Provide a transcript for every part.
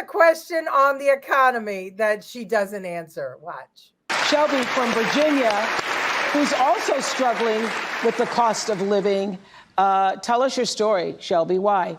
a question on the economy that she doesn't answer. Watch. Shelby from Virginia, who's also struggling with the cost of living. Tell us your story, Shelby. Why?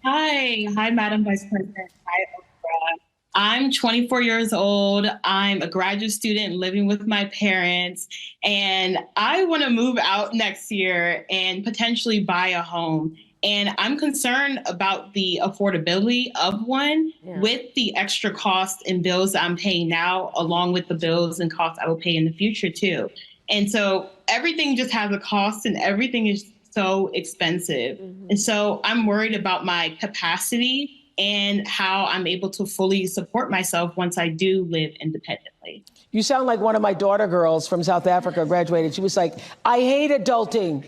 Hi, Madam Vice President. Hi, Oprah. I'm 24 years old. I'm a graduate student living with my parents, and I want to move out next year and potentially buy a home. And I'm concerned about the affordability of one with the extra costs and bills that I'm paying now, along with the bills and costs I will pay in the future too. And so everything just has a cost and everything is so expensive. And so I'm worried about my capacity and how I'm able to fully support myself once I do live independently. You sound like one of my daughter girls from South Africa graduated. She was like, I hate adulting.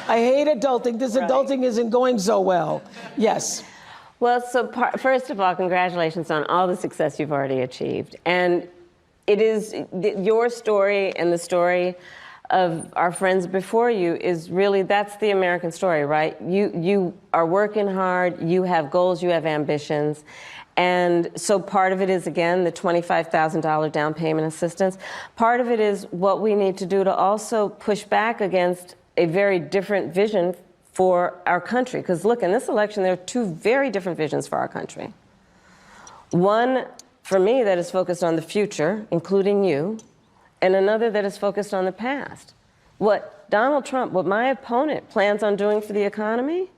I hate adulting. This adulting isn't going so well. Yes. Well, so first of all, congratulations on all the success you've already achieved. And it is your story and the story of our friends before you is really, that's the American story, right? You are working hard, you have goals, you have ambitions. And so part of it is, again, the $25,000 down payment assistance. Part of it is what we need to do to also push back against a very different vision for our country. Because look, in this election, there are two very different visions for our country. One, for me, that is focused on the future, including you, and another that is focused on the past. What Donald Trump, what my opponent plans on doing for the economy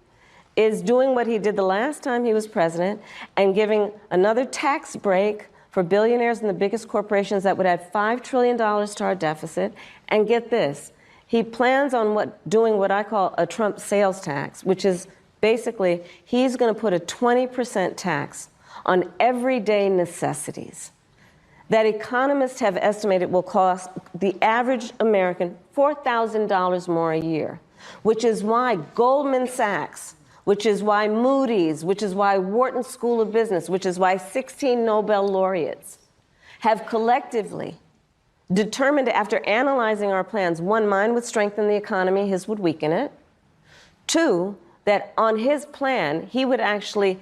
is doing what he did the last time he was president and giving another tax break for billionaires and the biggest corporations that would add $5 trillion to our deficit. And get this, he plans on doing what I call a Trump sales tax, which is basically he's going to put a 20% tax on everyday necessities that economists have estimated will cost the average American $4,000 more a year, which is why Goldman Sachs, which is why Moody's, which is why Wharton School of Business, which is why 16 Nobel laureates have collectively determined, after analyzing our plans, one, mine would strengthen the economy, his would weaken it. Two, that on his plan, he would actually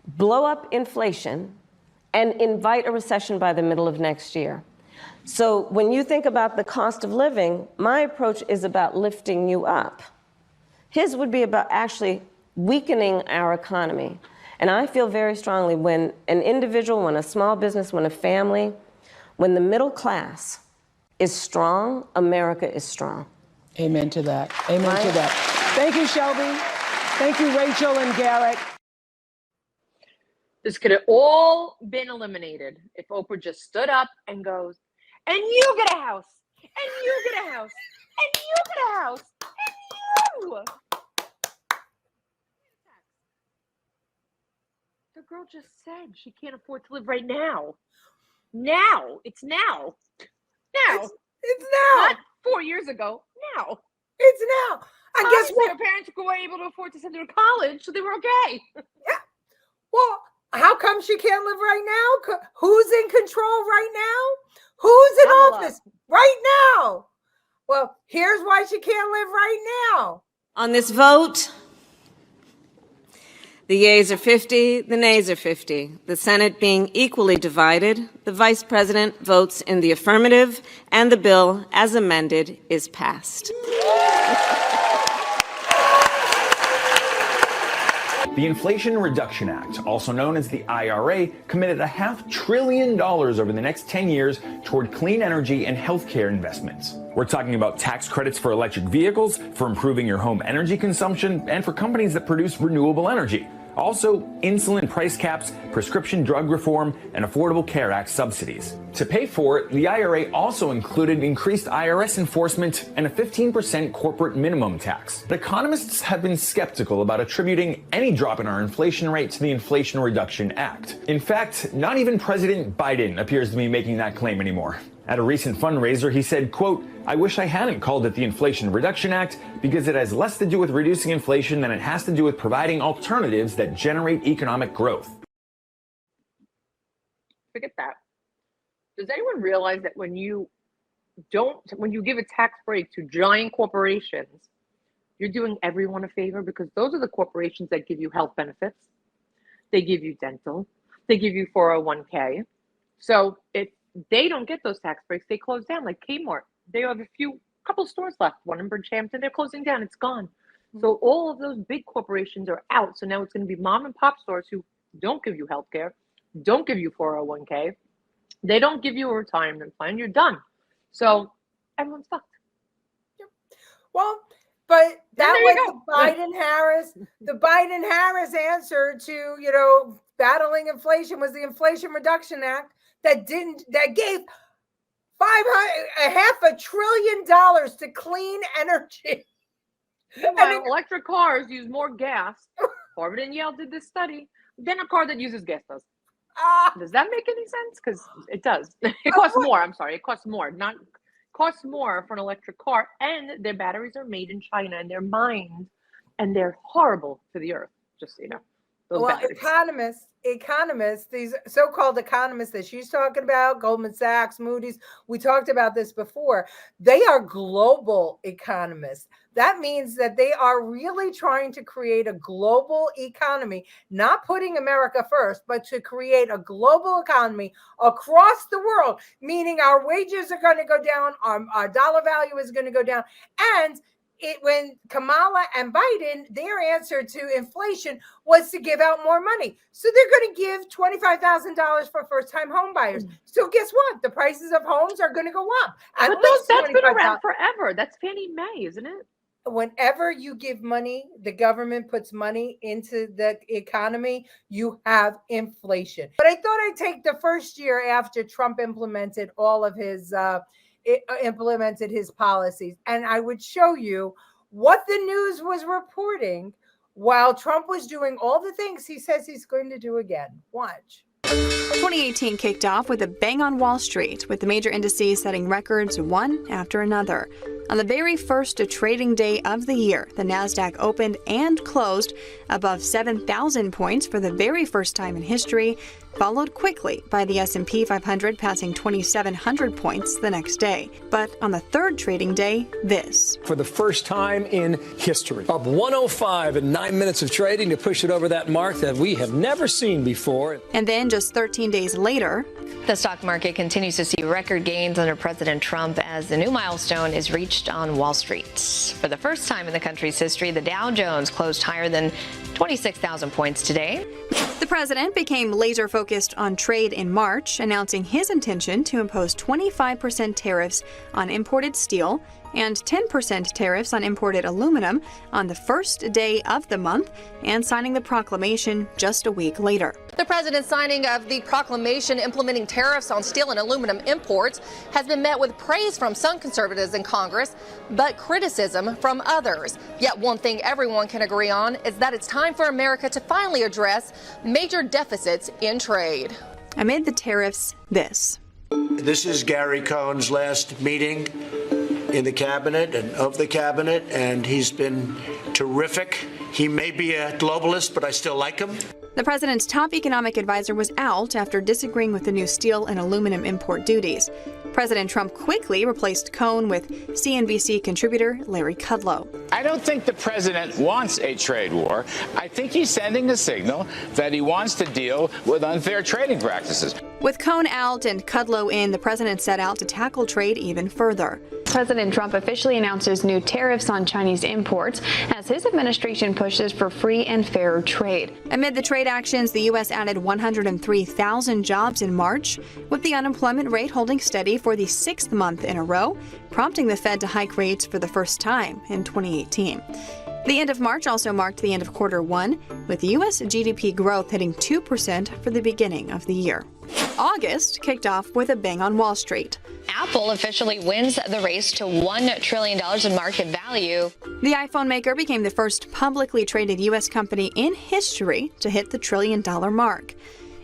blow up inflation and invite a recession by the middle of next year. So when you think about the cost of living, my approach is about lifting you up. His would be about actually weakening our economy. And I feel very strongly when an individual, when a small business, when a family, when the middle class is strong, America is strong. Amen to that. Amen to that. Thank you, Shelby. Thank you, Rachel and Garrett. This could have all been eliminated if Oprah just stood up and goes, and you get a house, and you get a house, and you get a house, and you. The girl just said she can't afford to live right now. Now. It's now. Now. It's now. Not 4 years ago. Now. It's now. And guess what? Her parents were able to afford to send her to college, so they were okay. Yeah. Well, how come she can't live right now? Who's in control right now? Who's in office right now? Well, here's why she can't live right now. On this vote, the yeas are 50, the nays are 50. The Senate being equally divided, the Vice President votes in the affirmative, and the bill, as amended, is passed. The Inflation Reduction Act, also known as the IRA, committed $500 billion over the next 10 years toward clean energy and healthcare investments. We're talking about tax credits for electric vehicles, for improving your home energy consumption, and for companies that produce renewable energy. Also, insulin price caps, prescription drug reform, and Affordable Care Act subsidies. To pay for it, the IRA also included increased IRS enforcement and a 15% corporate minimum tax. But economists have been skeptical about attributing any drop in our inflation rate to the Inflation Reduction Act. In fact, not even President Biden appears to be making that claim anymore. At a recent fundraiser, he said, quote, "I wish I hadn't called it the Inflation Reduction Act because it has less to do with reducing inflation than it has to do with providing alternatives that generate economic growth." Forget that. Does anyone realize that when you give a tax break to giant corporations, you're doing everyone a favor, because those are the corporations that give you health benefits. They give you dental. They give you 401k. So if they don't get those tax breaks, they close down like Kmart. They have couple stores left. One in Bridgehampton, they're closing down. It's gone. So all of those big corporations are out. So now it's going to be mom and pop stores who don't give you health care, don't give you 401k. They don't give you a retirement plan. You're done. So everyone's fucked. Well, but that there you was the Biden-Harris answer to, battling inflation was the Inflation Reduction Act that gave $500 billion to clean energy. Meanwhile, electric cars use more gas. Harvard and Yale did this study than a car that uses gas does. Does that make any sense? Because it does. It costs more. I'm sorry. It costs more. Costs more for an electric car, and their batteries are made in China, and they're mined, and they're horrible to the earth. Just so you know. Well, economists, these so-called economists that she's talking about, Goldman Sachs, Moody's, we talked about this before. They are global economists. That means that they are really trying to create a global economy, not putting America first, but to create a global economy across the world, meaning our wages are going to go down, our dollar value is going to go down, and when Kamala and Biden, their answer to inflation was to give out more money. So they're going to give $25,000 for first-time home buyers. So guess what? The prices of homes are going to go up. But that's been around forever. That's Fannie Mae, isn't it? Whenever you give money, the government puts money into the economy, you have inflation. But I thought I'd take the first year after Trump implemented all of his implemented his policies, and I would show you what the news was reporting while Trump was doing all the things he says he's going to do again. Watch. 2018 kicked off with a bang on Wall Street, with the major indices setting records one after another. On the very first trading day of the year, the Nasdaq opened and closed above 7,000 points for the very first time in history, followed quickly by the S&P 500 passing 2,700 points the next day. But on the third trading day, this. For the first time in history, up 105 in 9 minutes of trading to push it over that mark that we have never seen before. And then just 13 days later, the stock market continues to see record gains under President Trump as the new milestone is reached on Wall Street. For the first time in the country's history, the Dow Jones closed higher than 26,000 points today. The president became laser focused on trade in March, announcing his intention to impose 25% tariffs on imported steel and 10% tariffs on imported aluminum on the first day of the month, and signing the proclamation just a week later. The president's signing of the proclamation implementing tariffs on steel and aluminum imports has been met with praise from some conservatives in Congress, but criticism from others. Yet one thing everyone can agree on is that it's time for America to finally address major deficits in trade. Amid the tariffs, this. This is Gary Cohn's last meeting in the cabinet and of the cabinet, and he's been terrific. He may be a globalist, but I still like him. The president's top economic advisor was out after disagreeing with the new steel and aluminum import duties. President Trump quickly replaced Cohn with CNBC contributor Larry Kudlow. I don't think the president wants a trade war. I think he's sending a signal that he wants to deal with unfair trading practices. With Cohn out and Kudlow in, the president set out to tackle trade even further. President Trump officially announces new tariffs on Chinese imports as his administration pushes for free and fair trade. Amid the trade actions, the U.S. added 103,000 jobs in March, with the unemployment rate holding steady for the sixth month in a row, prompting the Fed to hike rates for the first time in 2018. The end of March also marked the end of quarter one, with U.S. GDP growth hitting 2% for the beginning of the year. August kicked off with a bang on Wall Street. Apple officially wins the race to $1 trillion in market value. The iPhone maker became the first publicly traded U.S. company in history to hit the $1 trillion mark.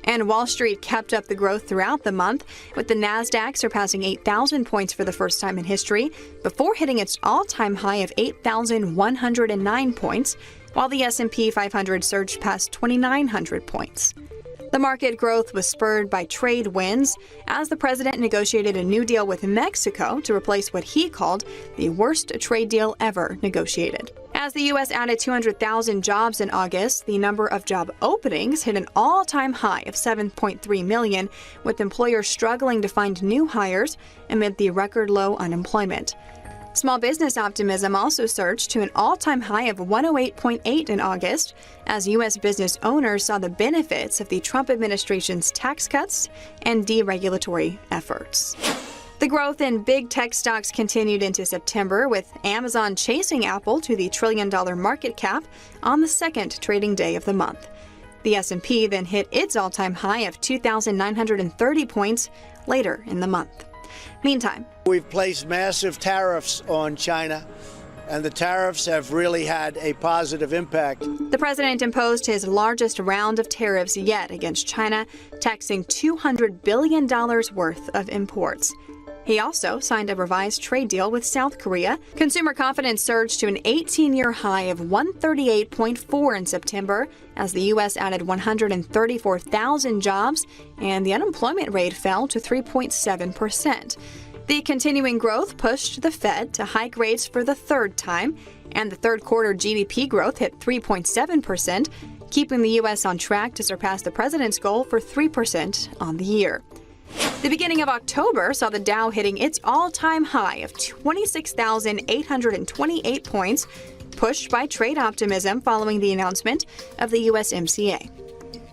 And Wall Street kept up the growth throughout the month, with the Nasdaq surpassing 8,000 points for the first time in history, before hitting its all-time high of 8,109 points, while the S&P 500 surged past 2,900 points. The market growth was spurred by trade wins, as the president negotiated a new deal with Mexico to replace what he called the worst trade deal ever negotiated. As the U.S. added 200,000 jobs in August, the number of job openings hit an all-time high of 7.3 million, with employers struggling to find new hires amid the record low unemployment. Small business optimism also surged to an all-time high of 108.8 in August, as U.S. business owners saw the benefits of the Trump administration's tax cuts and deregulatory efforts. The growth in big tech stocks continued into September, with Amazon chasing Apple to the trillion-dollar market cap on the second trading day of the month. The S&P then hit its all-time high of 2,930 points later in the month. Meantime, we've placed massive tariffs on China, and the tariffs have really had a positive impact. The president imposed his largest round of tariffs yet against China, taxing $200 billion worth of imports. He also signed a revised trade deal with South Korea. Consumer confidence surged to an 18-year high of 138.4 in September, as the U.S. added 134,000 jobs, and the unemployment rate fell to 3.7%. The continuing growth pushed the Fed to hike rates for the third time, and the third quarter GDP growth hit 3.7%, keeping the U.S. on track to surpass the president's goal for 3% on the year. The beginning of October saw the Dow hitting its all-time high of 26,828 points, pushed by trade optimism following the announcement of the USMCA.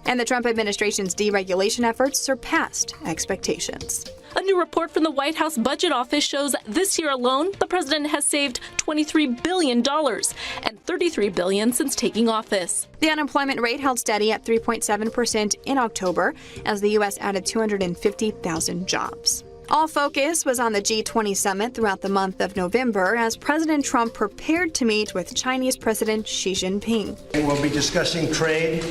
And the Trump administration's deregulation efforts surpassed expectations. A new report from the White House Budget Office shows this year alone, the president has saved $23 billion and $33 billion since taking office. The unemployment rate held steady at 3.7% in October, as the U.S. added 250,000 jobs. All focus was on the G20 summit throughout the month of November, as President Trump prepared to meet with Chinese President Xi Jinping. We'll be discussing trade,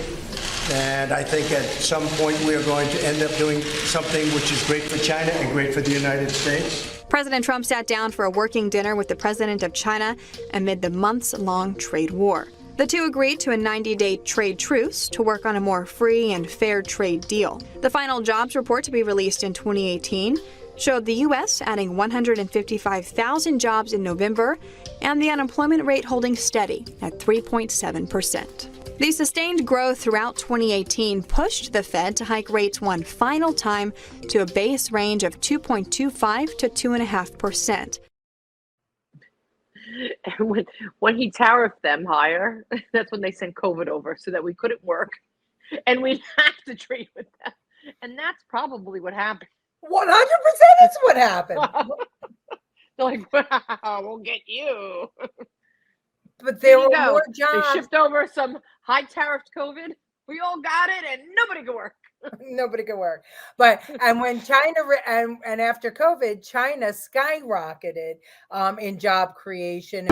and I think at some point we are going to end up doing something which is great for China and great for the United States. President Trump sat down for a working dinner with the president of China amid the months-long trade war. The two agreed to a 90-day trade truce to work on a more free and fair trade deal. The final jobs report, to be released in 2018, showed the U.S. adding 155,000 jobs in November and the unemployment rate holding steady at 3.7%. The sustained growth throughout 2018 pushed the Fed to hike rates one final time to a base range of 2.25 to 2.5%. And when he tariffed them higher, that's when they sent COVID over so that we couldn't work and we'd have to trade with them. And that's probably what happened. 100% is what happened. They're like, wow, we'll get you. But there were more jobs. They shipped over some high tariffed COVID. We all got it, and nobody could work. Nobody could work. But and when China and after COVID, China skyrocketed in job creation.